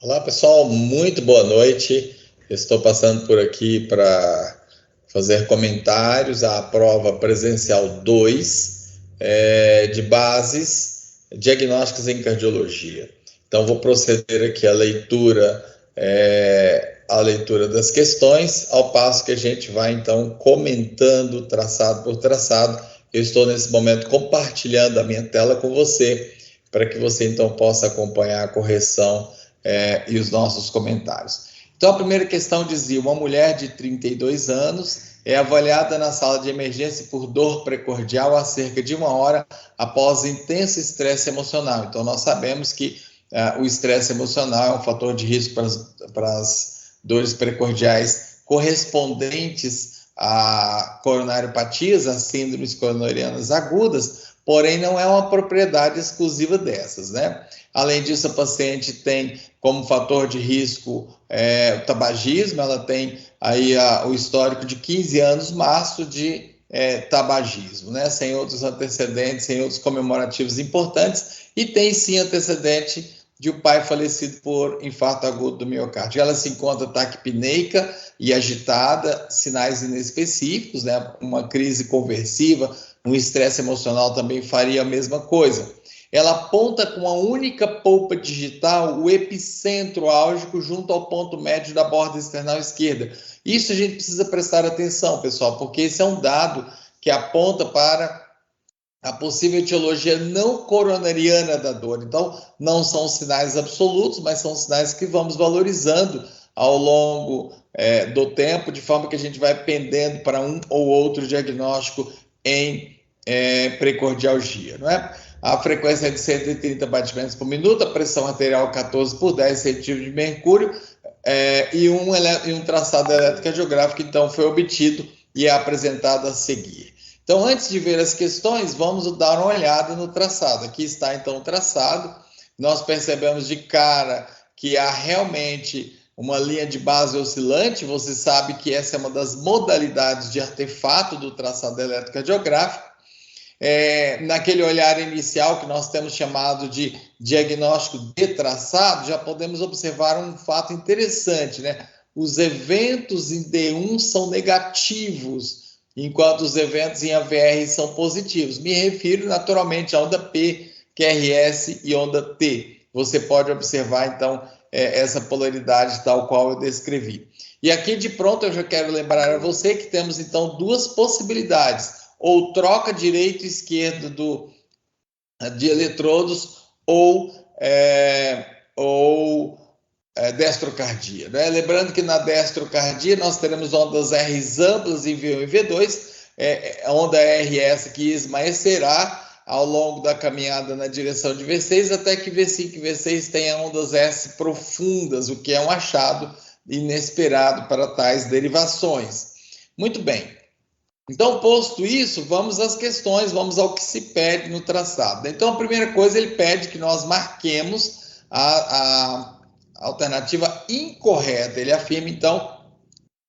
Olá, pessoal, muito boa noite. Estou passando por aqui para fazer comentários à prova presencial 2 de bases diagnósticas em cardiologia. Então, vou proceder aqui à leitura das questões, ao passo que a gente vai, então, comentando traçado por traçado. Eu estou, nesse momento, compartilhando a minha tela com você, para que você, então, possa acompanhar a correção e os nossos comentários. Então, a primeira questão dizia: uma mulher de 32 anos é avaliada na sala de emergência por dor precordial há cerca de 1 hora após intenso estresse emocional. Então, nós sabemos que o estresse emocional é um fator de risco para as dores precordiais correspondentes a coronariopatias, a síndromes coronarianas agudas, porém não é uma propriedade exclusiva dessas, né? Além disso, a paciente tem como fator de risco o tabagismo. Ela tem aí o histórico de 15 anos março de tabagismo, né? Sem outros antecedentes, sem outros comemorativos importantes, e tem sim antecedente de um pai falecido por infarto agudo do miocárdio. Ela se encontra taquipneica e agitada, sinais inespecíficos, né? Uma crise conversiva, um estresse emocional também faria a mesma coisa. Ela aponta com a única polpa digital o epicentro álgico junto ao ponto médio da borda external esquerda. Isso a gente precisa prestar atenção, pessoal, porque esse é um dado que aponta para a possível etiologia não coronariana da dor. Então, não são sinais absolutos, mas são sinais que vamos valorizando ao longo do tempo, de forma que a gente vai pendendo para um ou outro diagnóstico em precordialgia, não é? A frequência é de 130 batimentos por minuto, a pressão arterial 14 por 10 centímetros de mercúrio, e um traçado eletrocardiográfico, então, foi obtido e é apresentado a seguir. Então, antes de ver as questões, vamos dar uma olhada no traçado. Aqui está, então, o traçado. Nós percebemos de cara que há realmente uma linha de base oscilante. Você sabe que essa é uma das modalidades de artefato do traçado eletrocardiográfico. Naquele olhar inicial que nós temos chamado de diagnóstico de traçado, já podemos observar um fato interessante, né? Os eventos em D1 são negativos, enquanto os eventos em AVR são positivos. Me refiro naturalmente à onda P, QRS e onda T. Você pode observar, então, essa polaridade tal qual eu descrevi. E aqui, de pronto, eu já quero lembrar a você que temos, então, duas possibilidades: ou troca direito e esquerdo de eletrodos, ou destrocardia, né? Lembrando que na destrocardia nós teremos ondas R's amplas em V1 e V2, a onda R essa que esmaecerá ao longo da caminhada na direção de V6, até que V5 e V6 tenha ondas S profundas, o que é um achado inesperado para tais derivações. Muito bem. Então, posto isso, vamos às questões, vamos ao que se pede no traçado. Então, a primeira coisa, ele pede que nós marquemos a alternativa incorreta. Ele afirma, então,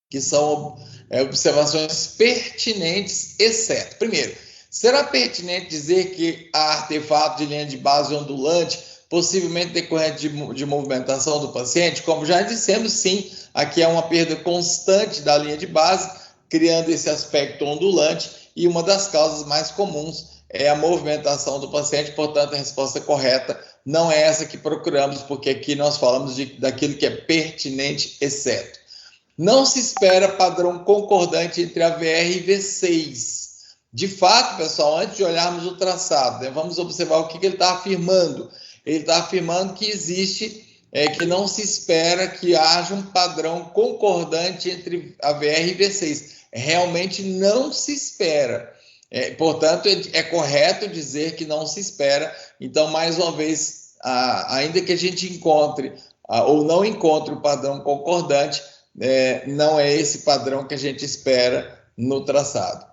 que são observações pertinentes, exceto. Primeiro, será pertinente dizer que há artefato de linha de base ondulante, possivelmente decorrente de movimentação do paciente? Como já dissemos, sim, aqui há uma perda constante da linha de base, criando esse aspecto ondulante, e uma das causas mais comuns é a movimentação do paciente. Portanto, a resposta correta não é essa que procuramos, porque aqui nós falamos daquilo que é pertinente, exceto. Não se espera padrão concordante entre AVR e V6. De fato, pessoal, antes de olharmos o traçado, né, vamos observar o que ele está afirmando. Ele está afirmando que existe, que não se espera que haja um padrão concordante entre AVR e V6. Realmente não se espera. Portanto, é correto dizer que não se espera. Então, mais uma vez, ainda que a gente encontre ou não encontre o padrão concordante, não é esse padrão que a gente espera no traçado.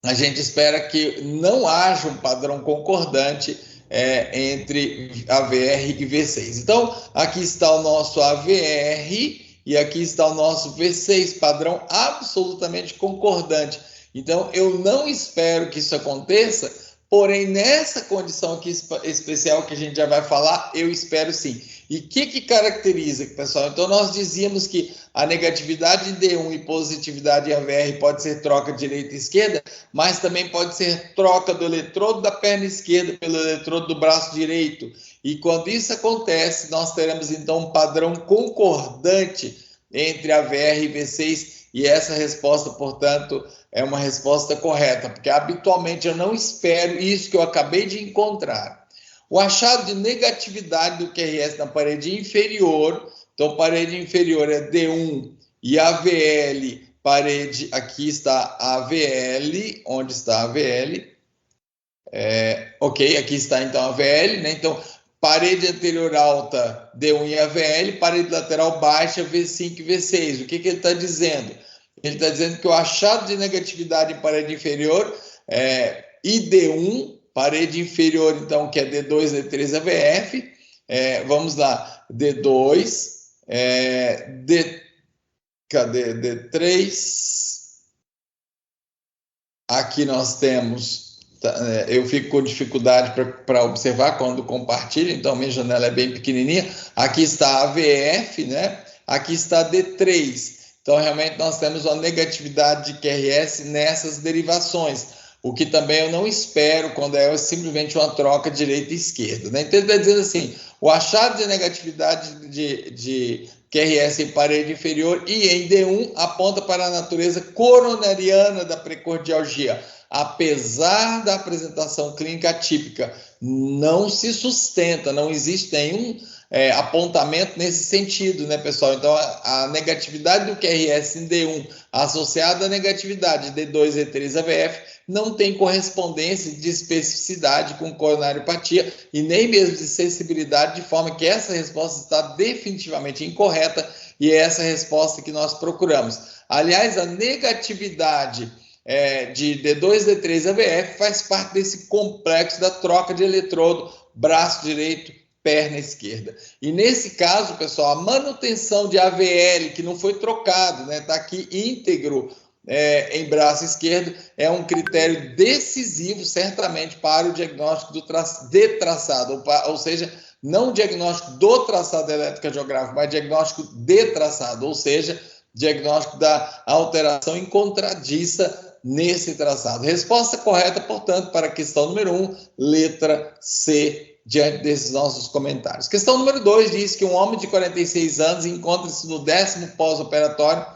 A gente espera que não haja um padrão concordante entre AVR e V6. Então, aqui está o nosso AVR e aqui está o nosso V6, padrão absolutamente concordante. Então, eu não espero que isso aconteça, porém, nessa condição aqui especial que a gente já vai falar, eu espero sim. E o que caracteriza, pessoal? Então, nós dizíamos que a negatividade em D1 e positividade em AVR pode ser troca direita e esquerda, mas também pode ser troca do eletrodo da perna esquerda pelo eletrodo do braço direito. E quando isso acontece, nós teremos então um padrão concordante entre AVR e V6, e essa resposta, portanto, é uma resposta correta, porque habitualmente eu não espero isso que eu acabei de encontrar. O achado de negatividade do QRS na parede inferior, então parede inferior é D1 e AVL, parede, aqui está AVL, onde está AVL? Ok, aqui está então AVL, né? Então, parede anterior alta, D1 e AVL, parede lateral baixa, V5 e V6. O que ele está dizendo? Ele está dizendo que o achado de negatividade em parede inferior é ID1, parede inferior, então, que é D2, D3, AVF. Vamos lá, D2, cadê? D3. Aqui nós temos, eu fico com dificuldade para observar quando compartilho, então minha janela é bem pequenininha. Aqui está AVF, né? Aqui está D3. Então, realmente, nós temos uma negatividade de QRS nessas derivações, o que também eu não espero quando é simplesmente uma troca direita e esquerda, né? Então, ele está dizendo assim, o achado de negatividade de QRS em parede inferior e em D1 aponta para a natureza coronariana da precordialgia. Apesar da apresentação clínica atípica, não se sustenta, não existe nenhum apontamento nesse sentido, né, pessoal? Então, a negatividade do QRS em D1 associada à negatividade de D2 e D3 AVF não tem correspondência de especificidade com coronariopatia e nem mesmo de sensibilidade, de forma que essa resposta está definitivamente incorreta e é essa resposta que nós procuramos. Aliás, a negatividade de D2 e D3 AVF faz parte desse complexo da troca de eletrodo braço direito, perna esquerda. E nesse caso, pessoal, a manutenção de AVL, que não foi trocado, né, está aqui íntegro em braço esquerdo, é um critério decisivo, certamente, para o diagnóstico de traçado, ou seja, não o diagnóstico do traçado eletrocardiográfico, mas diagnóstico de traçado, ou seja, diagnóstico da alteração encontradiça nesse traçado. Resposta correta, portanto, para a questão número 1, letra C, diante desses nossos comentários. Questão número 2 diz que um homem de 46 anos encontra-se no 10º pós-operatório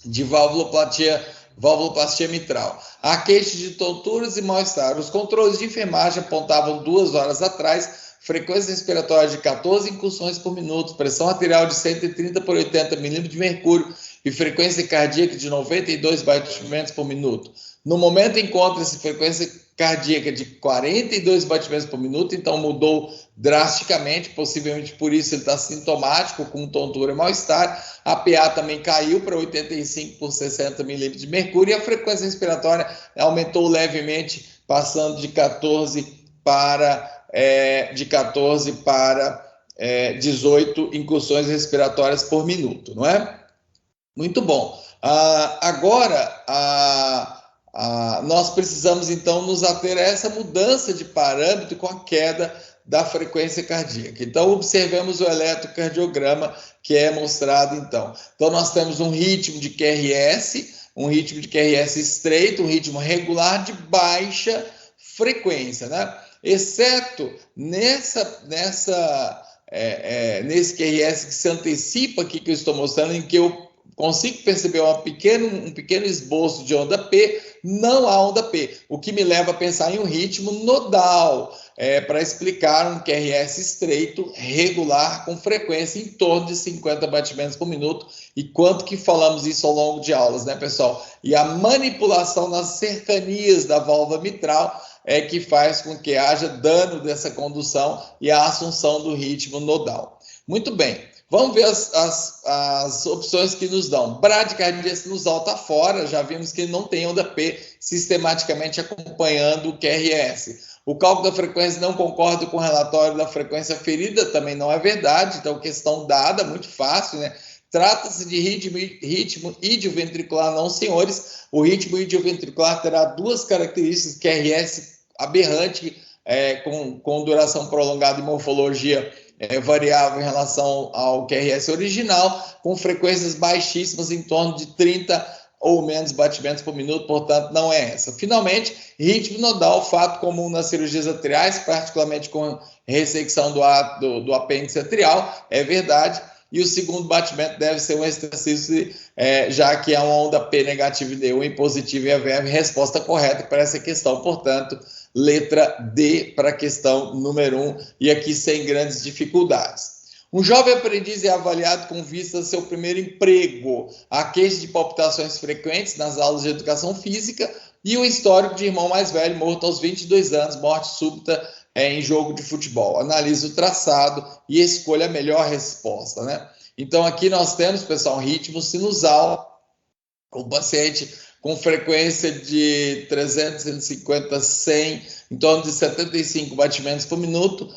de valvuloplastia mitral. Há queixa de tonturas e mal-estar. Os controles de enfermagem apontavam 2 horas atrás frequência respiratória de 14 incursões por minuto, pressão arterial de 130 por 80 milímetros de mercúrio e frequência cardíaca de 92 batimentos por minuto. No momento encontra-se frequência cardíaca de 42 batimentos por minuto, então mudou drasticamente, possivelmente por isso ele está sintomático, com tontura e mal-estar. A PA também caiu para 85 por 60 milímetros de mercúrio e a frequência respiratória aumentou levemente, passando de 14 para 18 incursões respiratórias por minuto, não é? Muito bom. Agora, nós precisamos, então, nos ater a essa mudança de parâmetro com a queda da frequência cardíaca. Então, observemos o eletrocardiograma que é mostrado, então. Então, nós temos um ritmo de QRS, estreito, um ritmo regular de baixa frequência, né? Exceto nesse QRS que se antecipa aqui, que eu estou mostrando, em que eu consigo perceber um pequeno esboço de onda P, não há onda P, o que me leva a pensar em um ritmo nodal, para explicar um QRS estreito, regular, com frequência em torno de 50 batimentos por minuto, e quanto que falamos isso ao longo de aulas, né, pessoal? E a manipulação nas cercanias da válvula mitral é que faz com que haja dano dessa condução e a assunção do ritmo nodal. Muito bem, vamos ver as opções que nos dão. Bradicardia sinusal está fora, já vimos que não tem onda P sistematicamente acompanhando o QRS. O cálculo da frequência não concorda com o relatório da frequência ferida, também não é verdade, então questão dada, muito fácil, né? Trata-se de ritmo idioventricular, não, senhores. O ritmo idioventricular terá duas características, QRS aberrante, com duração prolongada e morfologia variável em relação ao QRS original, com frequências baixíssimas, em torno de 30 ou menos batimentos por minuto, portanto, não é essa. Finalmente, ritmo nodal, fato comum nas cirurgias atriais, particularmente com ressecção do apêndice atrial, é verdade. E o segundo batimento deve ser um extracístole, já que é uma onda P negativa em D1 e positiva em AVF. Resposta correta para essa questão, portanto, letra D para a questão número 1, e aqui sem grandes dificuldades. Um jovem aprendiz é avaliado com vista ao seu primeiro emprego. Há queixa de palpitações frequentes nas aulas de educação física e um histórico de irmão mais velho morto aos 22 anos, morte súbita em jogo de futebol. Analise o traçado e escolha a melhor resposta, né? Então, aqui nós temos, pessoal, ritmo sinusal, o paciente com frequência de 300, 150, 100, em torno de 75 batimentos por minuto,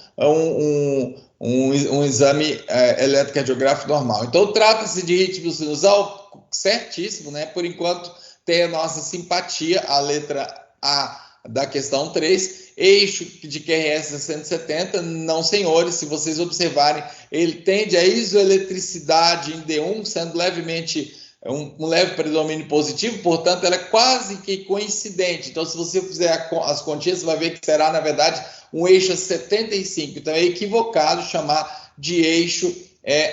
um exame eletrocardiográfico normal. Então, trata-se de ritmo sinusal certíssimo, né? Por enquanto, tem a nossa simpatia, a letra A da questão 3, eixo de QRS 170, não, senhores, se vocês observarem, ele tende a isoeletricidade em D1, sendo levemente um leve predomínio positivo, portanto, ela é quase que coincidente. Então, se você fizer as continhas, você vai ver que será, na verdade, um eixo 75. Então, é equivocado chamar de eixo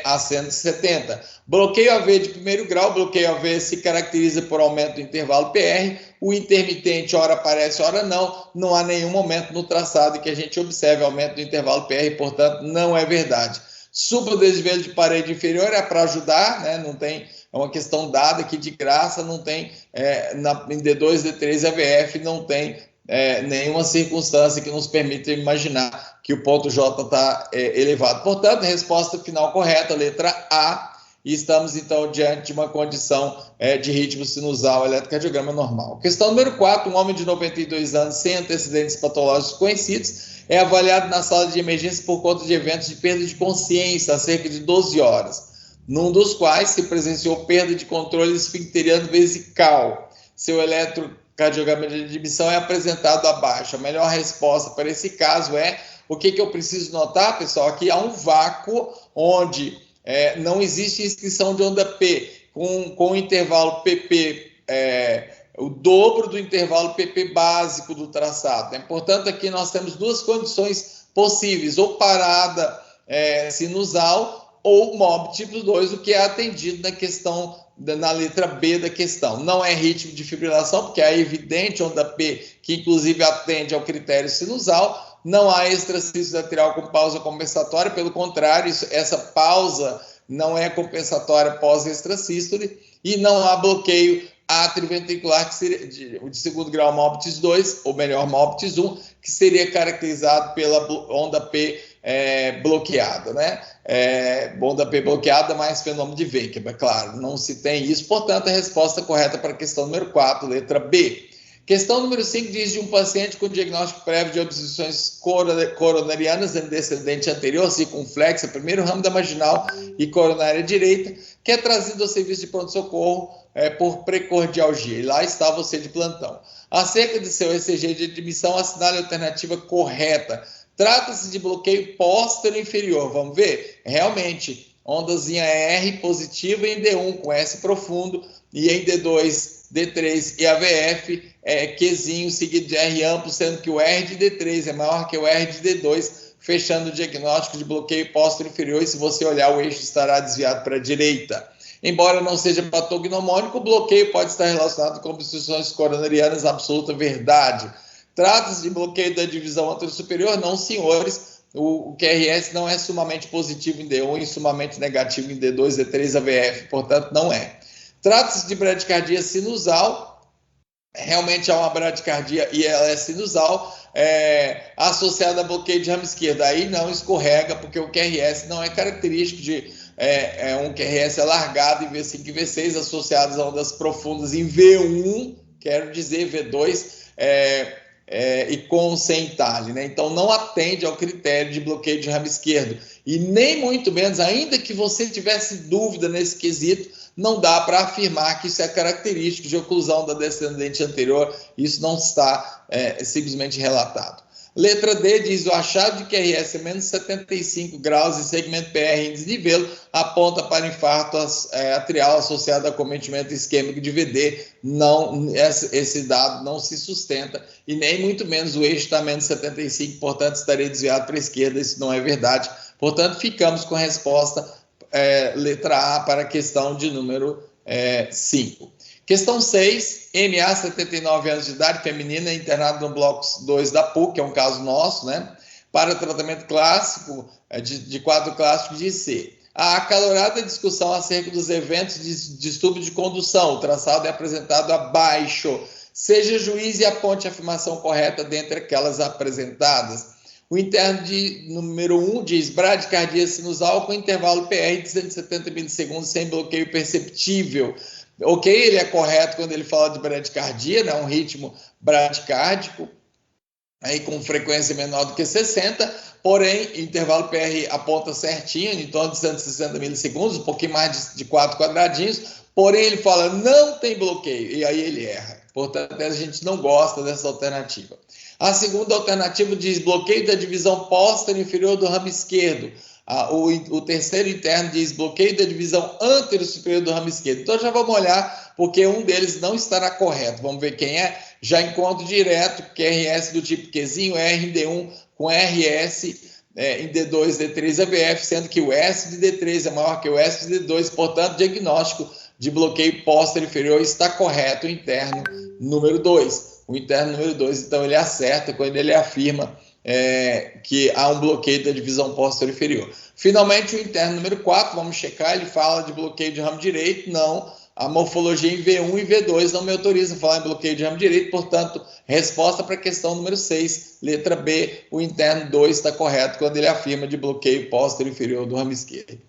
a 170. Bloqueio AV de primeiro grau, bloqueio AV se caracteriza por aumento do intervalo PR, o intermitente ora aparece, ora não há nenhum momento no traçado que a gente observe aumento do intervalo PR, portanto, não é verdade. Supradesvelo de parede inferior é para ajudar, né? Não tem, é uma questão dada aqui de graça, não tem, em D2, D3 AVF, não tem nenhuma circunstância que nos permita imaginar que o ponto J está elevado. Portanto, resposta final correta, letra A, e estamos, então, diante de uma condição de ritmo sinusal eletrocardiograma normal. Questão número 4, um homem de 92 anos sem antecedentes patológicos conhecidos é avaliado na sala de emergência por conta de eventos de perda de consciência há cerca de 12 horas, num dos quais se presenciou perda de controle esfincteriano vesical. Seu eletrocardiograma de admissão é apresentado abaixo. A melhor resposta para esse caso é, o que eu preciso notar, pessoal? Aqui há um vácuo onde não existe inscrição de onda P, com o intervalo PP, o dobro do intervalo PP básico do traçado, né? Portanto, aqui nós temos duas condições possíveis, ou parada sinusal ou MOB tipo 2, o que é atendido na questão, na letra B da questão. Não é ritmo de fibrilação, porque é evidente onda P, que inclusive atende ao critério sinusal. Não há extracístole atrial com pausa compensatória, pelo contrário, essa pausa não é compensatória pós-extracístole, e não há bloqueio atrioventricular, que seria de segundo grau MOBTIS 2, ou melhor, MOBTIS 1, que seria caracterizado pela onda P bloqueada, né? Onda P bloqueada mais fenômeno de Weber, claro, não se tem isso, portanto, a resposta correta para a questão número 4, letra B. Questão número 5 diz de um paciente com diagnóstico prévio de obstruções coronarianas antecedente anterior, circunflexa, primeiro ramo da marginal e coronária direita, que é trazido ao serviço de pronto-socorro por precordialgia. E lá está você de plantão. Acerca de seu ECG de admissão, assinale a alternativa correta. Trata-se de bloqueio póstero inferior. Vamos ver? Realmente, ondazinha R positiva em D1 com S profundo, e em D2, D3 e AVF, Qzinho seguido de R amplo, sendo que o R de D3 é maior que o R de D2, fechando o diagnóstico de bloqueio póstero inferior, e se você olhar, o eixo estará desviado para a direita. Embora não seja patognomônico, o bloqueio pode estar relacionado com obstruções coronarianas, absoluta verdade. Trata-se de bloqueio da divisão anterosuperior? Não, senhores. O QRS não é sumamente positivo em D1 e sumamente negativo em D2, D3, AVF, portanto, não é. Trata-se de bradicardia sinusal, realmente há uma bradicardia e ela é sinusal, associada a bloqueio de ramo esquerdo. Aí não escorrega, porque o QRS não é característico de um QRS alargado em V5 e V6, associados a ondas profundas em V1, quero dizer V2, e com sem entalhe, né? Então não atende ao critério de bloqueio de ramo esquerdo. E nem muito menos, ainda que você tivesse dúvida nesse quesito, não dá para afirmar que isso é característico de oclusão da descendente anterior, isso não está simplesmente relatado. Letra D diz: o achado de que QRS é menos 75 graus e segmento PR em desnivelo aponta para infarto atrial associado a acometimento isquêmico de VD. Não, esse dado não se sustenta e nem muito menos o eixo está menos 75, portanto estaria desviado para a esquerda, isso não é verdade. Portanto, ficamos com a resposta letra A para a questão de número 5. Questão 6, MA, 79 anos de idade, feminina, internada no bloco 2 da PUC, que é um caso nosso, né? Para tratamento clássico, de quadro clássico de IC. A acalorada discussão acerca dos eventos de distúrbio de condução, o traçado é apresentado abaixo. Seja juiz e aponte a afirmação correta dentre aquelas apresentadas. O interno de número 1 diz: bradicardia sinusal com intervalo PR de 170 milissegundos sem bloqueio perceptível. Ok, ele é correto quando ele fala de bradicardia, né? Um ritmo bradicárdico, aí com frequência menor do que 60, porém, intervalo PR aponta certinho, em torno de 160 milissegundos, um pouquinho mais de 4 quadradinhos, porém ele fala não tem bloqueio, e aí ele erra. Portanto, a gente não gosta dessa alternativa. A segunda alternativa diz bloqueio da divisão póstero inferior do ramo esquerdo. O terceiro interno diz bloqueio da divisão antero-superior do ramo esquerdo. Então já vamos olhar, porque um deles não estará correto. Vamos ver quem é. Já encontro direto QRS do tipo Qzinho, R em D1 com RS em D2, D3 AVF, sendo que o S de D3 é maior que o S de D2, portanto, o diagnóstico de bloqueio póstero inferior está correto, o interno número 2. O interno número 2, então, ele acerta quando ele afirma que há um bloqueio da divisão póstero inferior. Finalmente, o interno número 4, vamos checar, ele fala de bloqueio de ramo direito, não. A morfologia em V1 e V2 não me autoriza a falar em bloqueio de ramo direito, portanto, resposta para a questão número 6, letra B, o interno 2 está correto quando ele afirma de bloqueio póstero inferior do ramo esquerdo.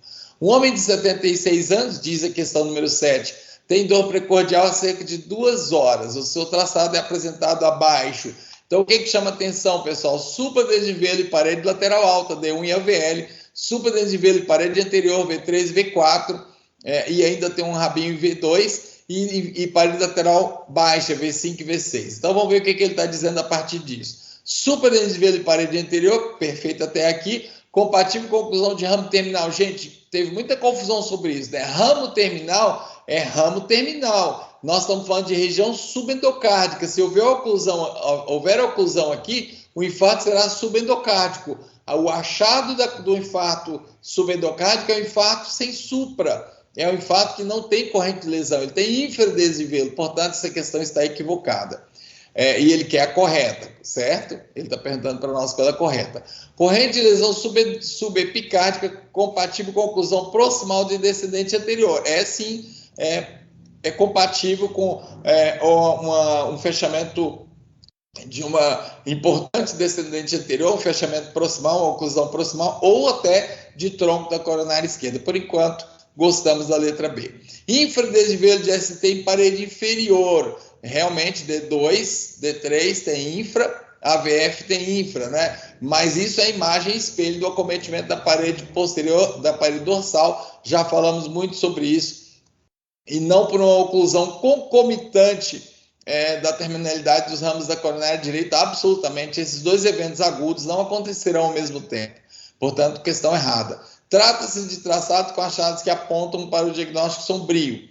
Um homem de 76 anos, diz a questão número 7, tem dor precordial há cerca de 2 horas, o seu traçado é apresentado abaixo. Então, o que chama atenção, pessoal? Supradesnivelo e parede lateral alta, D1 e AVL, supradesnivelo e parede anterior, V3 e V4, e ainda tem um rabinho em V2 e parede lateral baixa, V5 e V6. Então, vamos ver o que ele está dizendo a partir disso. Supradesnivelo e parede anterior, perfeito até aqui, compatível com a oclusão de ramo terminal. Gente, teve muita confusão sobre isso, né? Ramo terminal é ramo terminal. Nós estamos falando de região subendocárdica. Se houver oclusão aqui, o infarto será subendocárdico. O achado do infarto subendocárdico é um infarto sem supra. É um infarto que não tem corrente de lesão, ele tem infradesnivelo. Portanto, essa questão está equivocada. E ele quer a correta, certo? Ele está perguntando para nós qual é a correta. Corrente de lesão subepicárdica compatível com a oclusão proximal de descendente anterior. Sim, é compatível com um fechamento de uma importante descendente anterior, um fechamento proximal, uma oclusão proximal, ou até de tronco da coronária esquerda. Por enquanto, gostamos da letra B. Infradesnivelo de ST em parede inferior. Realmente, D2, D3 tem infra, AVF tem infra, né? Mas isso é imagem espelho do acometimento da parede posterior, da parede dorsal. Já falamos muito sobre isso. E não por uma oclusão concomitante da terminalidade dos ramos da coronária direita, absolutamente. Esses dois eventos agudos não acontecerão ao mesmo tempo. Portanto, questão errada. Trata-se de traçado com achados que apontam para o diagnóstico sombrio.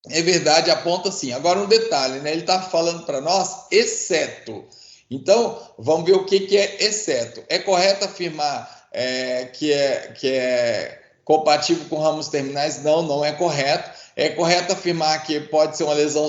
É verdade, aponta sim. Agora um detalhe, né? Ele está falando para nós, exceto. Então, vamos ver o que é exceto. É correto afirmar que é compatível com ramos terminais? Não, não é correto. É correto afirmar que pode ser uma lesão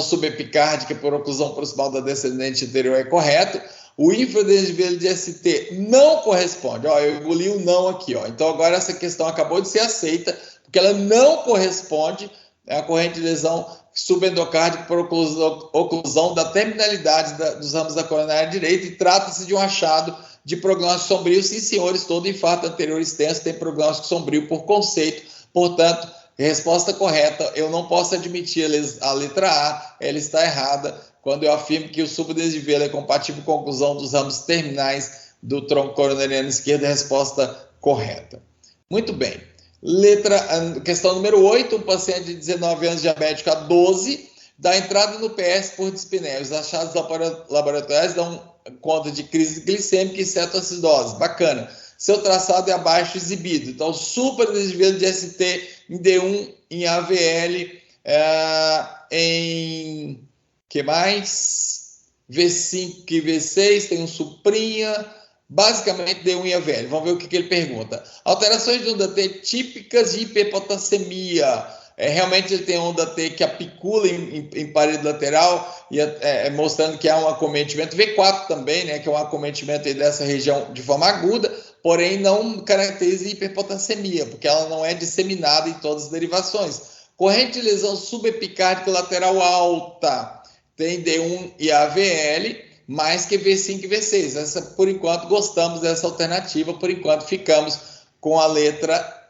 subepicárdica por oclusão proximal da descendente anterior? É correto. O infradesnivelo de ST não corresponde. Eu engoli o não aqui. Então, agora essa questão acabou de ser aceita, porque ela não corresponde à corrente de lesão subendocárdica por oclusão da terminalidade dos ramos da coronária direita, e trata-se de um achado de prognóstico sombrio. Sim, senhores, todo infarto anterior extenso tem prognóstico sombrio por conceito. Portanto, resposta correta, eu não posso admitir a letra A, ela está errada, quando eu afirmo que o supradesnivelo é compatível com a oclusão dos ramos terminais do tronco coronariano esquerdo, resposta correta. Muito bem. Questão número 8, um paciente de 19 anos, diabético a 12, dá entrada no PS por dispneia. Os achados laboratoriais dão conta de crise glicêmica e cetoacidose. Bacana. Seu traçado é abaixo exibido. Então, superdesvio de ST em D1, em AVL, em que mais? V5 e V6, tem um suprinha, basicamente D1 e AVL. Vamos ver o que ele pergunta. Alterações de onda T típicas de hiperpotassemia. Realmente ele tem onda T que apicula em parede lateral, mostrando que há um acometimento. V4 também, né, que é um acometimento aí dessa região de forma aguda, porém não caracteriza hiperpotassemia, porque ela não é disseminada em todas as derivações. Corrente de lesão subepicárdica lateral alta, tem D1 e AVL, mais que V5 e V6. Essa, por enquanto, gostamos dessa alternativa, por enquanto ficamos com a letra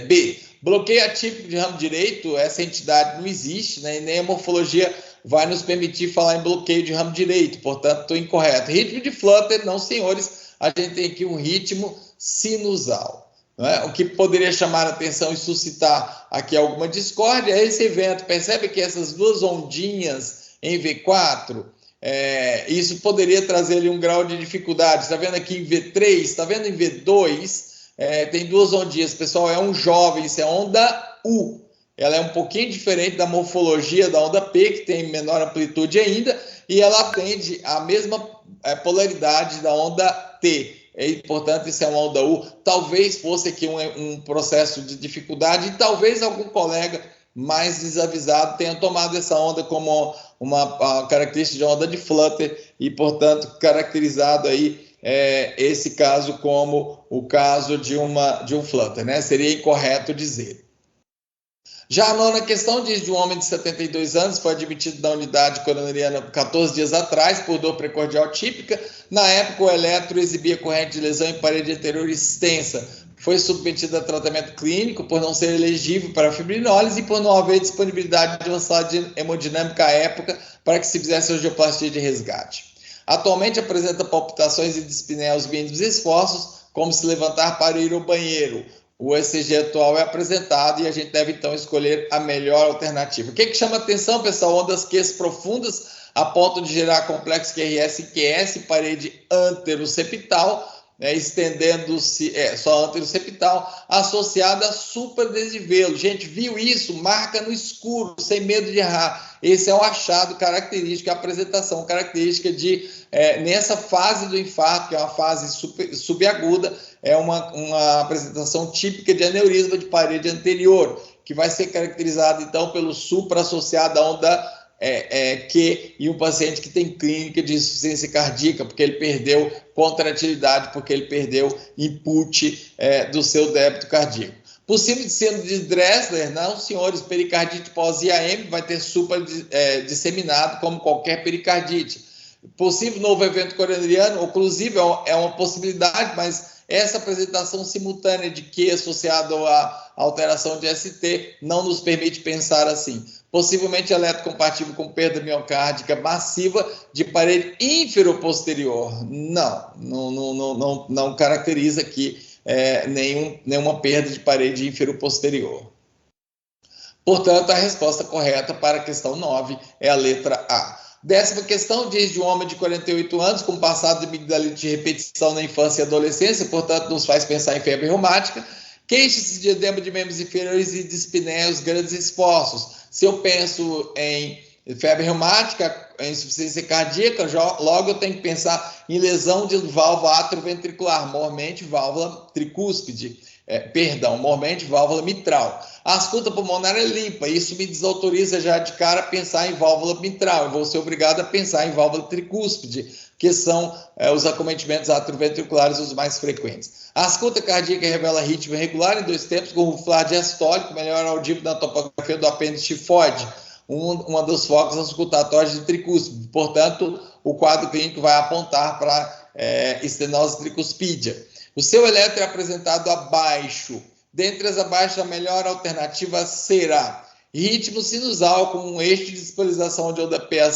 B. Bloqueio atípico de ramo direito, essa entidade não existe, né? E nem a morfologia vai nos permitir falar em bloqueio de ramo direito, portanto, estou incorreto. Ritmo de flutter, não, senhores, a gente tem aqui um ritmo sinusal. Não é? O que poderia chamar a atenção e suscitar aqui alguma discórdia é esse evento. Percebe que essas duas ondinhas em V4, isso poderia trazer ali um grau de dificuldade. Está vendo aqui em V3, está vendo em V2, tem duas ondinhas, pessoal, é um jovem, isso é onda U. Ela é um pouquinho diferente da morfologia da onda P, que tem menor amplitude ainda, e ela atende à mesma polaridade da onda T. E, portanto, isso é uma onda U. Talvez fosse aqui um processo de dificuldade, e talvez algum colega mais desavisado tenha tomado essa onda como uma característica de onda de flutter e, portanto, caracterizado aí esse caso como o caso de um flutter, né? Seria incorreto dizer. Já a nona questão diz de um homem de 72 anos, foi admitido na unidade coronariana 14 dias atrás por dor precordial típica. Na época, o eletro exibia corrente de lesão em parede anterior extensa. Foi submetido a tratamento clínico por não ser elegível para fibrinólise e por não haver disponibilidade de uma sala de hemodinâmica à época para que se fizesse angioplastia de resgate. Atualmente apresenta palpitações e dispneia mínimos esforços, como se levantar para ir ao banheiro. O ECG atual é apresentado e a gente deve, então, escolher a melhor alternativa. O que chama atenção, pessoal? Ondas Q profundas, a ponto de gerar complexo QRS e QS, parede anteroseptal, estendendo-se, só anteroseptal, associada a superdesnivelo. Gente, viu isso? Marca no escuro, sem medo de errar. Esse é um achado característico, a apresentação característica de, nessa fase do infarto, que é uma fase subaguda, é uma apresentação típica de aneurisma de parede anterior, que vai ser caracterizada, então, pelo supra associado à onda Q e um paciente que tem clínica de insuficiência cardíaca, porque ele perdeu contratilidade, porque ele perdeu input do seu débito cardíaco. Possível de síndrome de Dressler, não, senhores, pericardite pós-IAM vai ter supra disseminado como qualquer pericardite. Possível novo evento coronariano, oclusivo é uma possibilidade, mas essa apresentação simultânea de Q associado à alteração de ST não nos permite pensar assim. Possivelmente eletrocompatível com perda miocárdica massiva de parede inferoposterior. Não caracteriza aqui nenhuma perda de parede inferoposterior. Portanto, a resposta correta para a questão 9 é a letra A. 10ª questão diz de um homem de 48 anos com passado de amigdalite de repetição na infância e adolescência, portanto, nos faz pensar em febre reumática, queixa-se de edema de membros inferiores e dispneia aos grandes esforços. Se eu penso em febre reumática, em insuficiência cardíaca, logo eu tenho que pensar em lesão de válvula atrioventricular, mormente válvula tricúspide, mormente válvula mitral. A ausculta pulmonar é limpa, isso me desautoriza já de cara a pensar em válvula mitral, eu vou ser obrigado a pensar em válvula tricúspide, que são os acometimentos atrioventriculares os mais frequentes. A ausculta cardíaca revela ritmo irregular em 2 tempos, com ruflar diastólico, melhor audível na topografia do apêndice tifoide, uma dos focos auscultatórios de tricúspide. Portanto, o quadro clínico vai apontar para estenose tricuspídia. O seu eletro é apresentado abaixo. Dentre as abaixo, a melhor alternativa será ritmo sinusal com um eixo de dispolarização de onda P a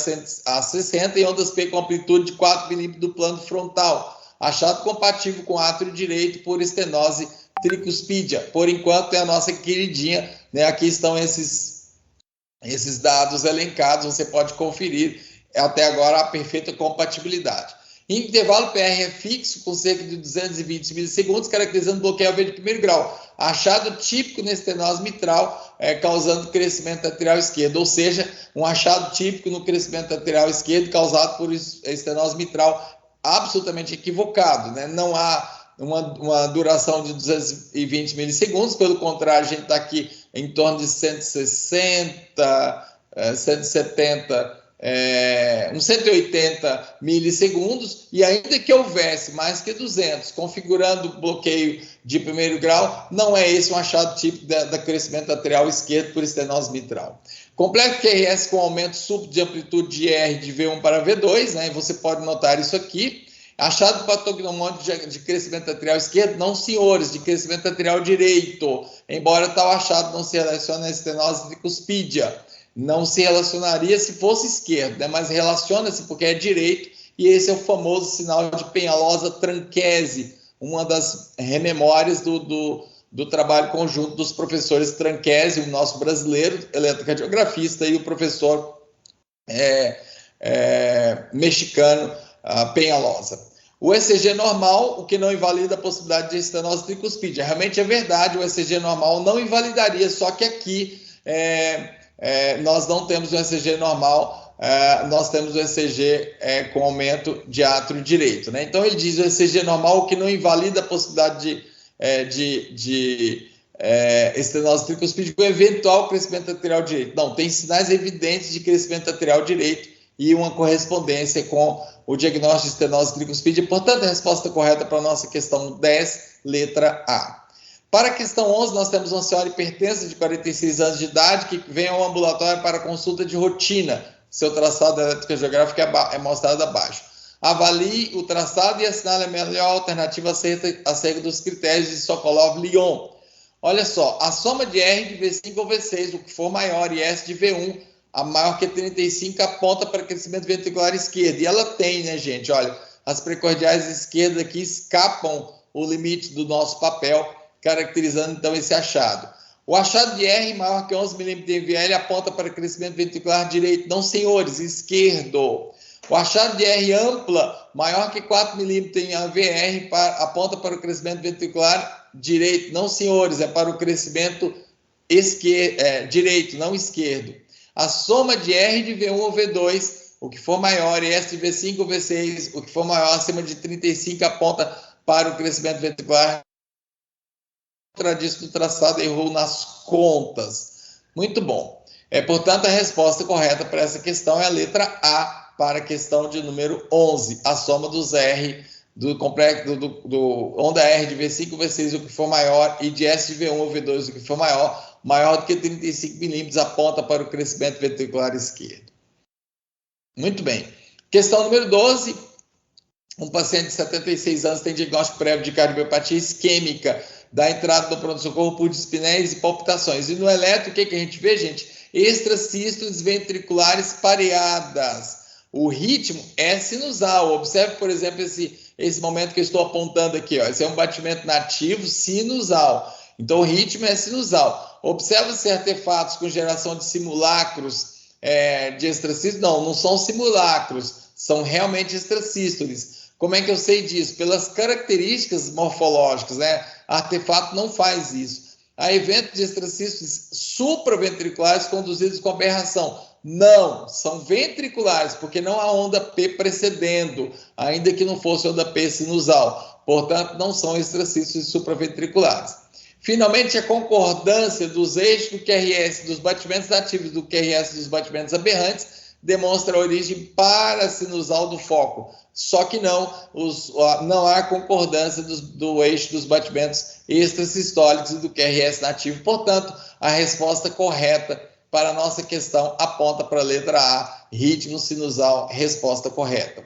60 e ondas P com amplitude de 4 milímetros do plano frontal. Achado compatível com átrio direito por estenose tricuspídia. Por enquanto é a nossa queridinha, né? Aqui estão esses dados elencados, você pode conferir até agora a perfeita compatibilidade. Intervalo PR é fixo, com cerca de 220 milissegundos, caracterizando bloqueio AV de primeiro grau. Achado típico na estenose mitral, causando crescimento arterial esquerdo, ou seja, um achado típico no crescimento arterial esquerdo causado por estenose mitral absolutamente equivocado, né? Não há uma duração de 220 milissegundos, pelo contrário, a gente está aqui em torno de 160, 170, uns 180 milissegundos, e ainda que houvesse mais que 200, configurando bloqueio de primeiro grau, não é esse um achado típico da crescimento arterial esquerdo por estenose mitral. Complexo QRS com aumento súbito de amplitude de R de V1 para V2, né? Você pode notar isso aqui. Achado patognomônico de crescimento arterial esquerdo? Não, senhores, de crescimento arterial direito, embora tal achado não se relacione à estenose tricuspídia. Não se relacionaria se fosse esquerdo, né? Mas relaciona-se porque é direito, e esse é o famoso sinal de Penalosa Tranchese, uma das rememórias do trabalho conjunto dos professores Tranchese, o nosso brasileiro, eletrocardiografista, e o professor mexicano, Penalosa. O ECG normal, o que não invalida a possibilidade de estenose tricuspídia. Realmente é verdade, o ECG normal não invalidaria, só que aqui nós não temos o ECG normal, nós temos o ECG com aumento de átrio direito, né? Então ele diz o ECG normal, o que não invalida a possibilidade de estenose tricuspídia com eventual crescimento arterial direito. Não, tem sinais evidentes de crescimento arterial direito e uma correspondência com o diagnóstico de estenose tricuspídia. Portanto, a resposta correta para a nossa questão 10, letra A. Para a questão 11, nós temos uma senhora hipertensa de 46 anos de idade que vem ao ambulatório para consulta de rotina. Seu traçado eletrocardiográfico é mostrado abaixo. Avalie o traçado e assinale a melhor alternativa acerca dos critérios de Sokolov-Lyon. Olha só, a soma de R de V5 ou V6, o que for maior, e S de V1, a maior que 35, aponta para crescimento ventricular esquerdo. E ela tem, né, gente? Olha, as precordiais esquerdas aqui escapam o limite do nosso papel, caracterizando então esse achado. O achado de R maior que 11 mm de MVL aponta para crescimento ventricular direito. Não, senhores, esquerdo. O achado de R ampla maior que 4 mm em AVR aponta para o crescimento ventricular direito. Não, senhores, é para o crescimento direito, não esquerdo. A soma de R de V1 ou V2, o que for maior, e S de V5 ou V6, o que for maior acima de 35, aponta para o crescimento ventricular. Contradiz do traçado, errou nas contas. Muito bom. Portanto, a resposta correta para essa questão é a letra A, para a questão de número 11. A soma dos R do complexo do onda R de V5 ou V6, o que for maior, e de S de V1 ou V2, o que for maior do que 35 milímetros, aponta para o crescimento ventricular esquerdo. Muito bem. Questão número 12. Um paciente de 76 anos tem diagnóstico prévio de cardiomiopatia isquêmica da entrada do pronto-socorro por dispneia e palpitações. E no eletro, o que a gente vê, gente? Extrasístoles ventriculares pareadas. O ritmo é sinusal. Observe, por exemplo, esse momento que eu estou apontando aqui. Ó. Esse é um batimento nativo sinusal. Então, o ritmo é sinusal. Observe-se artefatos com geração de simulacros de extrasístoles. Não são simulacros, são realmente extrasístoles. Como é que eu sei disso? Pelas características morfológicas, né? Artefato não faz isso. Há eventos de extrasístoles supraventriculares conduzidos com aberração. Não, são ventriculares, porque não há onda P precedendo, ainda que não fosse onda P sinusal. Portanto, não são extrasístoles supraventriculares. Finalmente, a concordância dos eixos do QRS, dos batimentos ativos do QRS e dos batimentos aberrantes, demonstra a origem parasinusal do foco. Só que não há concordância do eixo dos batimentos extrasistólicos e do QRS nativo. Portanto, a resposta correta para a nossa questão aponta para a letra A, ritmo sinusal, resposta correta.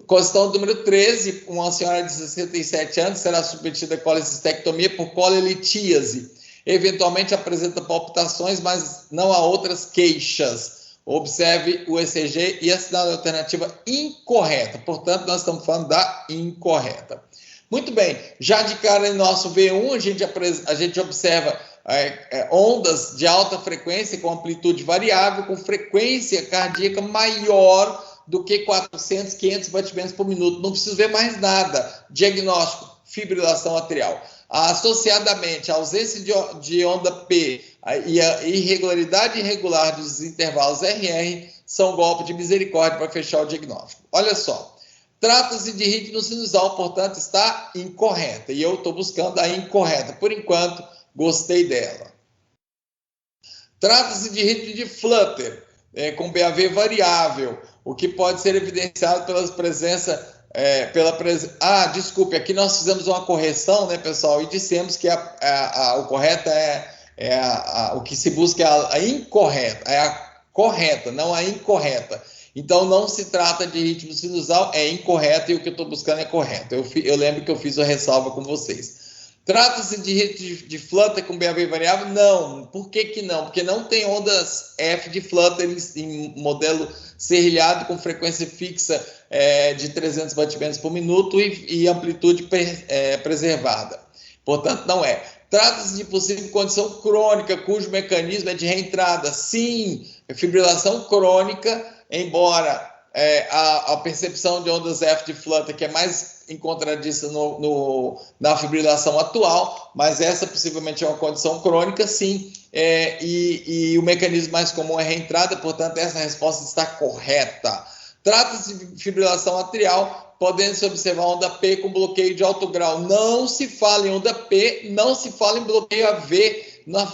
Questão número 13, uma senhora de 67 anos será submetida a colecistectomia por colelitíase. Eventualmente apresenta palpitações, mas não há outras queixas. Observe o ECG e assinale a alternativa incorreta. Portanto, nós estamos falando da incorreta. Muito bem, já de cara em nosso V1, a gente observa ondas de alta frequência com amplitude variável, com frequência cardíaca maior do que 400, 500 batimentos por minuto. Não preciso ver mais nada. Diagnóstico, fibrilação atrial. Associadamente, a ausência de onda P e a irregularidade irregular dos intervalos RR são golpe de misericórdia para fechar o diagnóstico. Olha só, trata-se de ritmo sinusal, portanto, está incorreta. E eu estou buscando a incorreta. Por enquanto, gostei dela. Trata-se de ritmo de flutter, com BAV variável, o que pode ser evidenciado pela presença... desculpe, aqui nós fizemos uma correção, né, pessoal, e dissemos que o correto o que se busca é a incorreta, é a correta, não a incorreta. Então, não se trata de ritmo sinusal, é incorreto e o que eu estou buscando é correto. Eu lembro que eu fiz uma ressalva com vocês. Trata-se de ritmo de flutter com BAV variável? Não. Por que não? Porque não tem ondas F de flutter em modelo serrilhado com frequência fixa de 300 batimentos por minuto e amplitude preservada. Portanto, não é. Trata-se de possível condição crônica, cujo mecanismo é de reentrada. Sim, fibrilação crônica, embora a percepção de ondas F de flutter, que é mais encontradiça na fibrilação atual, mas essa possivelmente é uma condição crônica, sim, e o mecanismo mais comum é reentrada, portanto, essa resposta está correta. Trata-se de fibrilação atrial, podendo-se observar onda P com bloqueio de alto grau. Não se fala em onda P, não se fala em bloqueio AV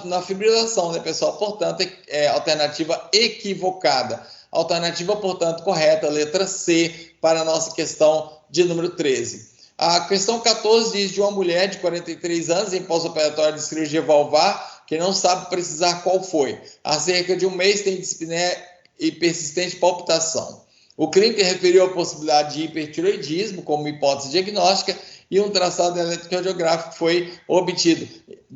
na fibrilação, né, pessoal? Portanto, é alternativa equivocada. Alternativa, portanto, correta, letra C, para a nossa questão de número 13. A questão 14 diz de uma mulher de 43 anos em pós-operatório de cirurgia valvar, que não sabe precisar qual foi. Há cerca de um mês tem dispneia e persistente palpitação. O clínico referiu a possibilidade de hipertiroidismo como hipótese diagnóstica e um traçado eletrocardiográfico foi obtido.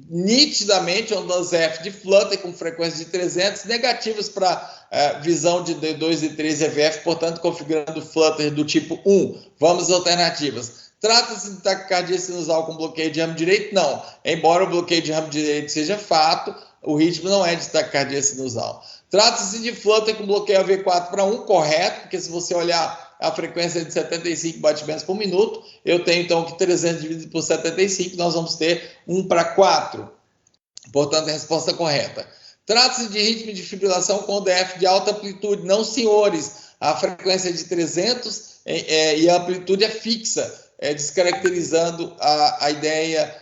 Nitidamente, ondas F de flutter com frequência de 300, negativas para visão de D2 e 3 EVF, portanto, configurando flutter do tipo 1. Vamos às alternativas. Trata-se de taquicardia sinusal com bloqueio de ramo direito? Não. Embora o bloqueio de ramo direito seja fato, o ritmo não é de taquicardia sinusal. Trata-se de flutter com bloqueio AV4 para 1, correto, porque se você olhar a frequência é de 75 batimentos por minuto, eu tenho então que 300 dividido por 75, nós vamos ter 1 para 4. Portanto, a resposta correta. Trata-se de ritmo de fibrilação com DF de alta amplitude? Não, senhores. A frequência é de 300 e a amplitude é fixa, descaracterizando a ideia,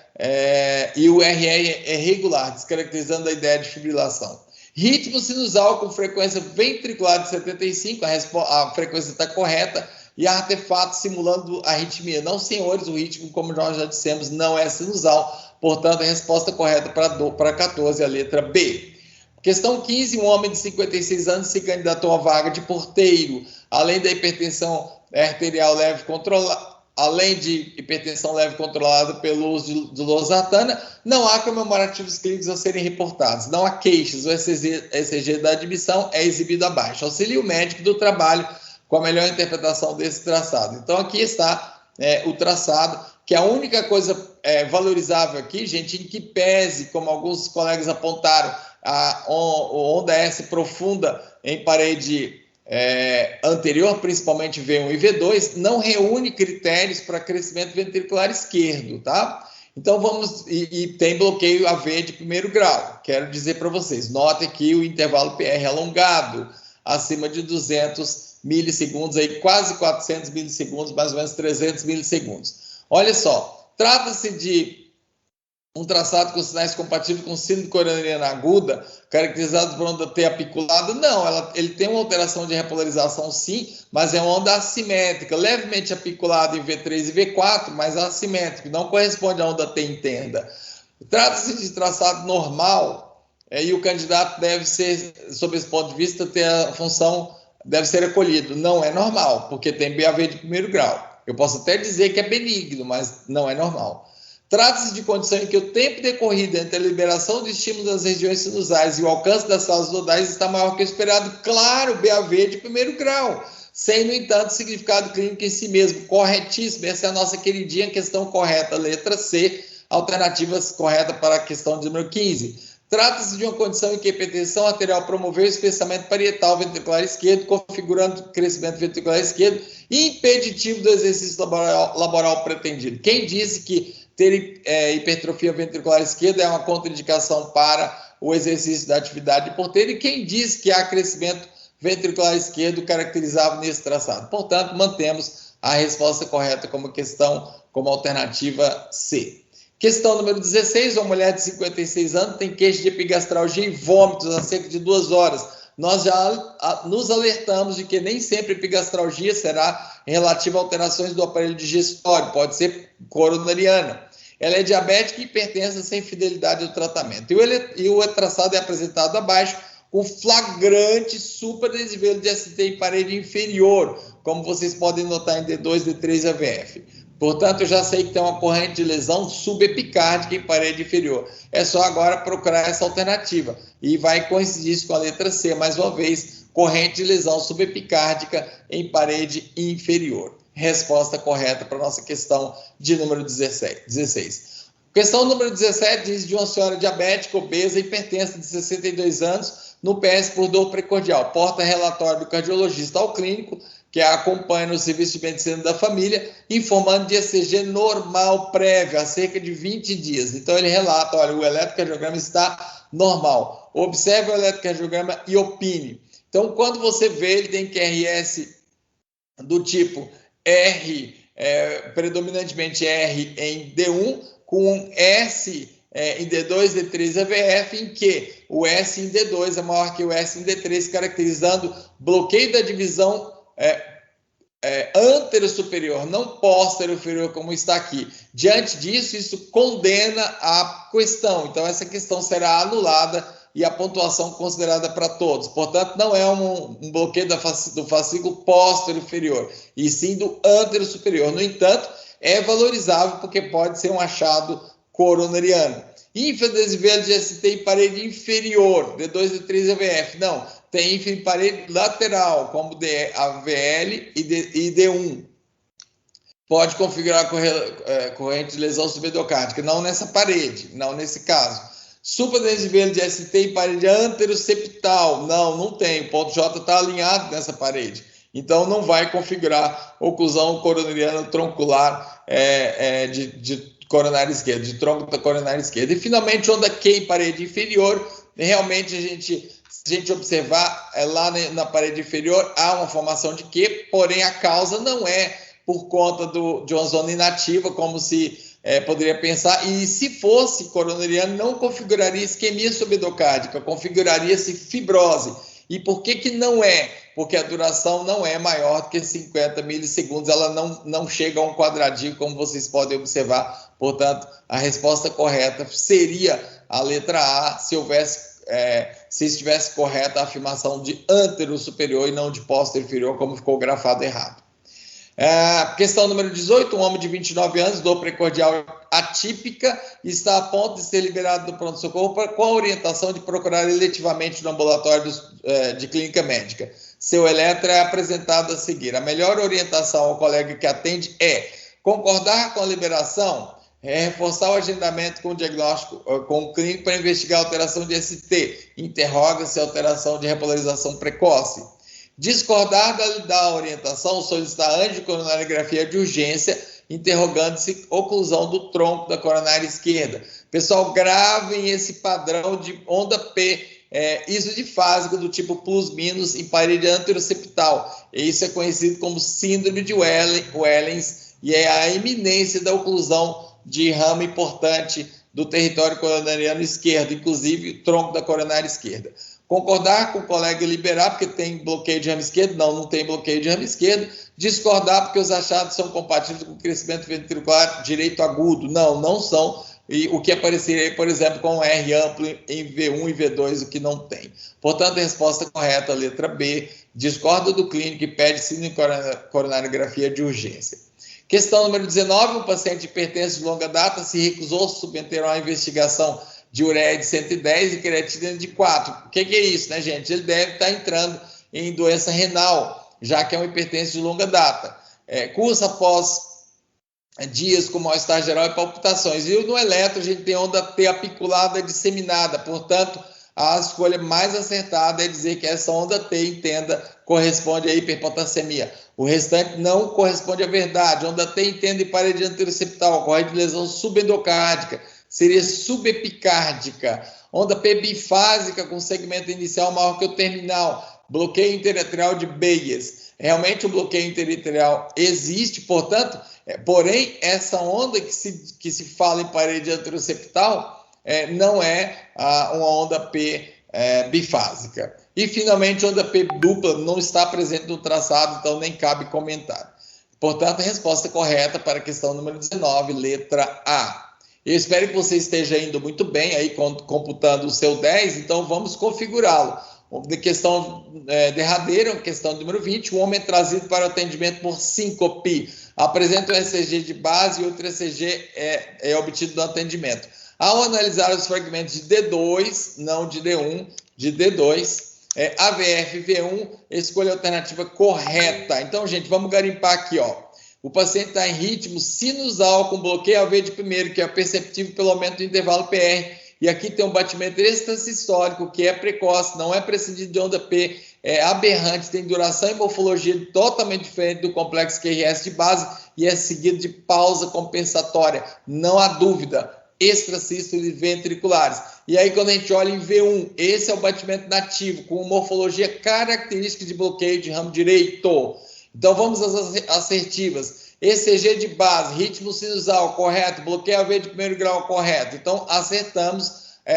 e o RR é regular, descaracterizando a ideia de fibrilação. Ritmo sinusal com frequência ventricular de 75, a frequência está correta, e artefato simulando arritmia. Não, senhores, o ritmo, como nós já dissemos, não é sinusal, portanto, a resposta correta para 14 é a letra B. Questão 15, um homem de 56 anos se candidatou à vaga de porteiro, além da hipertensão arterial leve controlada. Além de hipertensão leve controlada pelo uso de losartana, não há comemorativos clínicos a serem reportados, não há queixas, o ECG da admissão é exibido abaixo. Auxilie o médico do trabalho com a melhor interpretação desse traçado. Então, aqui está o traçado, que a única coisa valorizável aqui, gente, em que pese, como alguns colegas apontaram, a onda S profunda em parede anterior, principalmente V1 e V2, não reúne critérios para crescimento ventricular esquerdo, tá? Então vamos, e tem bloqueio AV de primeiro grau. Quero dizer para vocês, notem aqui o intervalo PR alongado, acima de 200 milissegundos, aí quase 400 milissegundos, mais ou menos 300 milissegundos. Olha só, trata-se de um traçado com sinais compatíveis com síndrome coronariana aguda, caracterizado por onda T apiculada? Não, ele tem uma alteração de repolarização sim, mas é uma onda assimétrica, levemente apiculada em V3 e V4, mas assimétrica, não corresponde à onda T intenda. Trata-se de traçado normal, e o candidato deve ser, sob esse ponto de vista, ter a função, deve ser acolhido. Não é normal, porque tem BAV de primeiro grau. Eu posso até dizer que é benigno, mas não é normal. Trata-se de condição em que o tempo decorrido entre a liberação de estímulos das regiões sinusais e o alcance das salas nodais está maior que o esperado. Claro, BAV de primeiro grau, sem, no entanto, significado clínico em si mesmo. Corretíssimo, essa é a nossa queridinha questão correta, letra C, alternativas correta para a questão de número 15. Trata-se de uma condição em que a hipertensão arterial promoveu o espessamento parietal ventricular esquerdo, configurando o crescimento ventricular esquerdo impeditivo do exercício laboral pretendido. Quem disse que ter hipertrofia ventricular esquerda é uma contraindicação para o exercício da atividade porteira? E quem disse que há crescimento ventricular esquerdo caracterizado nesse traçado? Portanto, mantemos a resposta correta como alternativa C. Questão número 16, uma mulher de 56 anos tem queixa de epigastralgia e vômitos há cerca de 2 horas. Nós já nos alertamos de que nem sempre epigastralgia será relativa a alterações do aparelho digestório, pode ser coronariana. Ela é diabética e hipertensa sem fidelidade ao tratamento. E o traçado é apresentado abaixo com flagrante supradesvelo de ST em parede inferior, como vocês podem notar em D2, D3 e AVF. Portanto, eu já sei que tem uma corrente de lesão subepicárdica em parede inferior. É só agora procurar essa alternativa. E vai coincidir isso com a letra C, mais uma vez, corrente de lesão subepicárdica em parede inferior. Resposta correta para a nossa questão de número 16. Questão número 17 diz de uma senhora diabética, obesa, hipertensa de 62 anos, no PS por dor precordial. Porta relatório do cardiologista ao clínico, que a acompanha no serviço de medicina da família, informando de ECG normal prévio, há cerca de 20 dias. Então, ele relata, olha, o eletrocardiograma está normal. Observe o eletrocardiograma e opine. Então, quando você vê, ele tem QRS do tipo R, predominantemente R em D1, com S em D2, D3 e VF, em que o S em D2 é maior que o S em D3, caracterizando bloqueio da divisão antero-superior, não póstero-inferior, como está aqui. Diante disso, isso condena a questão. Então, essa questão será anulada e a pontuação considerada para todos. Portanto, não é um bloqueio do fascículo póstero-inferior, e sim do antero-superior. No entanto, é valorizável porque pode ser um achado coronariano. Infradesvelo de ST em parede inferior, D2, D3 e VF. Não, tem ínfimo em parede lateral, como AVL e D1. Pode configurar corrente de lesão subendocárdica, não nessa parede, não nesse caso. Supradesvelo de ST em parede anteroseptal, não tem. O ponto J está alinhado nessa parede. Então, não vai configurar oclusão coronariana troncular de coronária esquerda, de tronco da coronária esquerda. E, finalmente, onda Q em parede inferior, realmente, se a gente observar lá na parede inferior, há uma formação de Q, porém, a causa não é por conta de uma zona inativa, como se poderia pensar, e se fosse coronariano, não configuraria isquemia subendocárdica, configuraria-se fibrose. E por que não é? Porque a duração não é maior do que 50 milissegundos, ela não chega a um quadradinho, como vocês podem observar. Portanto, a resposta correta seria a letra A, se estivesse correta a afirmação de antero superior e não de póstero inferior, como ficou grafado errado. Questão número 18, um homem de 29 anos, dor precordial atípica, está a ponto de ser liberado do pronto-socorro com a orientação de procurar eletivamente no ambulatório de clínica médica. Seu eletro é apresentado a seguir. A melhor orientação ao colega que atende é concordar com a liberação, reforçar o agendamento com o diagnóstico com o clínico para investigar a alteração de ST, interroga-se a alteração de repolarização precoce. Discordar da orientação, solicitar angiocoronariografia de urgência, interrogando-se oclusão do tronco da coronária esquerda. Pessoal, gravem esse padrão de onda P, isodifásica do tipo plus-minus em parede anteroseptal. Isso é conhecido como síndrome de Wellens e é a iminência da oclusão de ramo importante do território coronariano esquerdo, inclusive o tronco da coronária esquerda. Concordar com o colega e liberar porque tem bloqueio de ramo esquerdo? Não tem bloqueio de ramo esquerdo. Discordar porque os achados são compatíveis com o crescimento ventricular direito agudo? Não são. E o que apareceria, por exemplo, com R amplo em V1 e V2, o que não tem. Portanto, a resposta correta, letra B, discorda do clínico e pede coronariografia de urgência. Questão número 19, um paciente hipertenso de longa data se recusou a submeter a uma investigação de ureia de 110 e creatina de 4. O que é isso, né, gente? Ele deve estar entrando em doença renal, já que é um hipertenso de longa data. Cursa após dias com mal-estar geral e palpitações. E no eletro a gente tem onda T apiculada disseminada, portanto, a escolha mais acertada é dizer que essa onda T, entenda, corresponde à hiperpotassemia. O restante não corresponde à verdade. Onda T, entenda, e parede anteroseptal, ocorre de lesão subendocárdica, seria subepicárdica. Onda P bifásica com segmento inicial maior que o terminal, bloqueio interatrial de Bayes. Realmente o bloqueio interatrial existe, portanto, porém, essa onda que se fala em parede anteroseptal não é uma onda P bifásica. E, finalmente, onda P dupla não está presente no traçado, então nem cabe comentário. Portanto, a resposta correta para a questão número 19, letra A. Eu espero que você esteja indo muito bem aí computando o seu 10, então vamos configurá-lo. De questão derradeira, questão número 20, um homem é trazido para o atendimento por síncope. Apresenta um ECG de base e outro ECG é obtido no atendimento. Ao analisar os fragmentos de D2, não de D1, de D2, AVF V1, escolha a alternativa correta. Então, gente, vamos garimpar aqui, ó. O paciente está em ritmo sinusal com bloqueio AV de primeiro, que é perceptível pelo aumento do intervalo PR. E aqui tem um batimento extrasistólico, que é precoce, não é prescindido de onda P, é aberrante, tem duração e morfologia totalmente diferente do complexo QRS de base e é seguido de pausa compensatória. Não há dúvida, extrasístoles ventriculares. E aí, quando a gente olha em V1, esse é o batimento nativo, com morfologia característica de bloqueio de ramo direito. Então, vamos às assertivas. ECG de base, ritmo sinusal, correto. Bloqueio AV de primeiro grau, correto. Então, acertamos,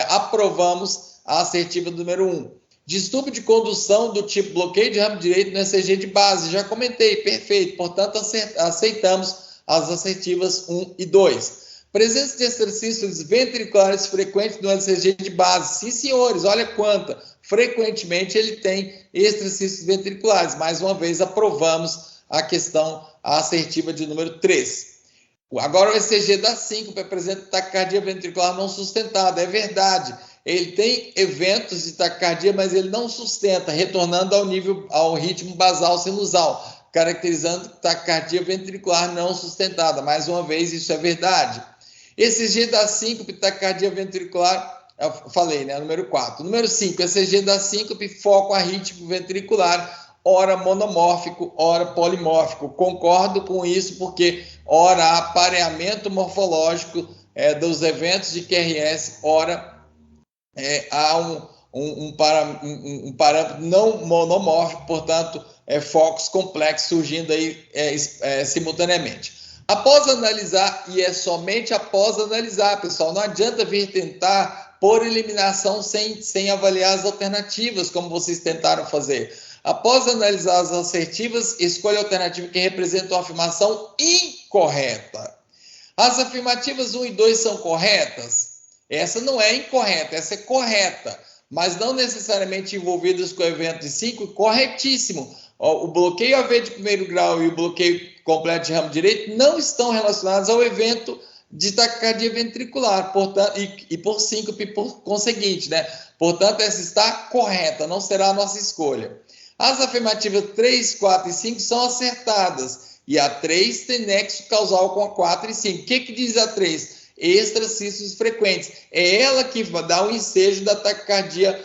aprovamos a assertiva número 1. Distúrbio de condução do tipo bloqueio de ramo direito no ECG de base. Já comentei, perfeito. Portanto, aceitamos as assertivas 1 e 2. Presença de extracístoles ventriculares frequentes no ECG de base. Sim, senhores, olha quanta. Frequentemente ele tem extracístoles ventriculares. Mais uma vez, aprovamos a questão assertiva de número 3. Agora o ECG da síncope apresenta taquicardia ventricular não sustentada. É verdade. Ele tem eventos de taquicardia, mas ele não sustenta, retornando ao ritmo basal sinusal, caracterizando taquicardia ventricular não sustentada. Mais uma vez, isso é verdade. ECG da síncope, taquicardia ventricular, eu falei, né? Número 4. Número 5, ECG da síncope, foco arrítmico ventricular, ora monomórfico, ora polimórfico. Concordo com isso, porque ora há pareamento morfológico dos eventos de QRS, ora há um parâmetro não monomórfico, portanto, focos complexos surgindo aí simultaneamente. Após analisar, e é somente após analisar, pessoal, não adianta vir tentar por eliminação sem avaliar as alternativas, como vocês tentaram fazer. Após analisar as assertivas, escolha a alternativa que representa uma afirmação incorreta. As afirmativas 1 e 2 são corretas? Essa não é incorreta, essa é correta, mas não necessariamente envolvidas com o evento de 5, corretíssimo. O bloqueio AV de primeiro grau e o bloqueio completo de ramo direito não estão relacionados ao evento de taquicardia ventricular, portanto, e por síncope por conseguinte, né? Portanto, essa está correta, não será a nossa escolha. As afirmativas 3, 4 e 5 são acertadas, e a 3 tem nexo causal com a 4 e 5. O que diz a 3? Extracístoles frequentes. É ela que dá o ensejo da taquicardia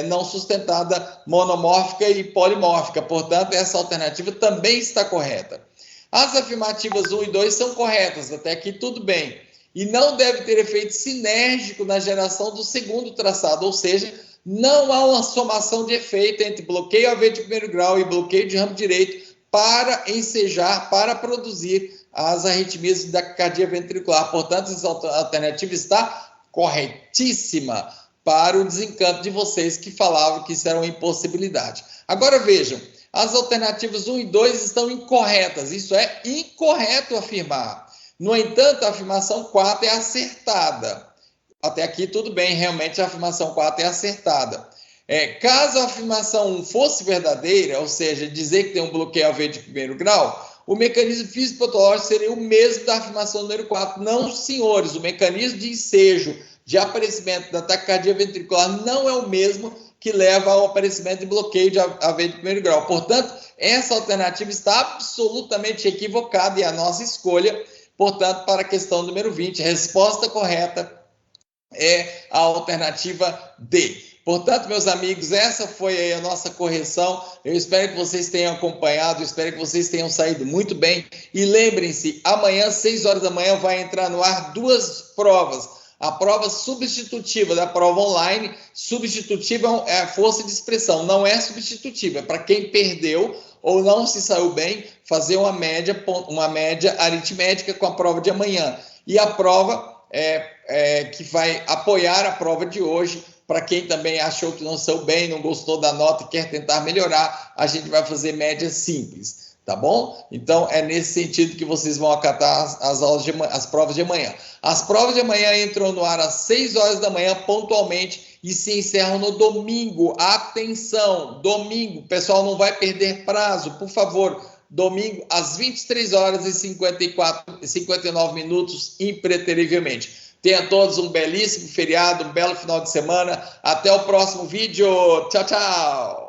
não sustentada monomórfica e polimórfica. Portanto, essa alternativa também está correta. As afirmativas 1 e 2 são corretas, até aqui tudo bem. E não deve ter efeito sinérgico na geração do segundo traçado, ou seja, não há uma somação de efeito entre bloqueio AV de primeiro grau e bloqueio de ramo direito para ensejar, para produzir as arritmias da taquicardia ventricular. Portanto, essa alternativa está corretíssima para o desencanto de vocês que falavam que isso era uma impossibilidade. Agora vejam, as alternativas 1 e 2 estão incorretas. Isso é incorreto afirmar. No entanto, a afirmação 4 é acertada. Até aqui tudo bem, realmente a afirmação 4 é acertada. Caso a afirmação 1 fosse verdadeira, ou seja, dizer que tem um bloqueio AV de primeiro grau, o mecanismo fisiopatológico seria o mesmo da afirmação número 4. Não, senhores, o mecanismo de ensejo, de aparecimento da taquicardia ventricular não é o mesmo que leva ao aparecimento de bloqueio de AV de primeiro grau. Portanto, essa alternativa está absolutamente equivocada e a nossa escolha, portanto, para a questão número 20, a resposta correta é a alternativa D. Portanto, meus amigos, essa foi a nossa correção. Eu espero que vocês tenham acompanhado, espero que vocês tenham saído muito bem. E lembrem-se, amanhã, 6 horas da manhã, vai entrar no ar 2 provas. A prova substitutiva da prova online, substitutiva é a força de expressão, não é substitutiva, é para quem perdeu ou não se saiu bem, fazer uma média aritmética com a prova de amanhã. E a prova que vai apoiar a prova de hoje, para quem também achou que não saiu bem, não gostou da nota e quer tentar melhorar, a gente vai fazer média simples, tá bom? Então, é nesse sentido que vocês vão acatar as provas de amanhã. As provas de amanhã entram no ar às 6 horas da manhã, pontualmente, e se encerram no domingo. Atenção, domingo, pessoal, não vai perder prazo, por favor. Domingo, às 23 horas e 59 minutos, impreterivelmente. Tenha todos um belíssimo feriado, um belo final de semana. Até o próximo vídeo. Tchau, tchau.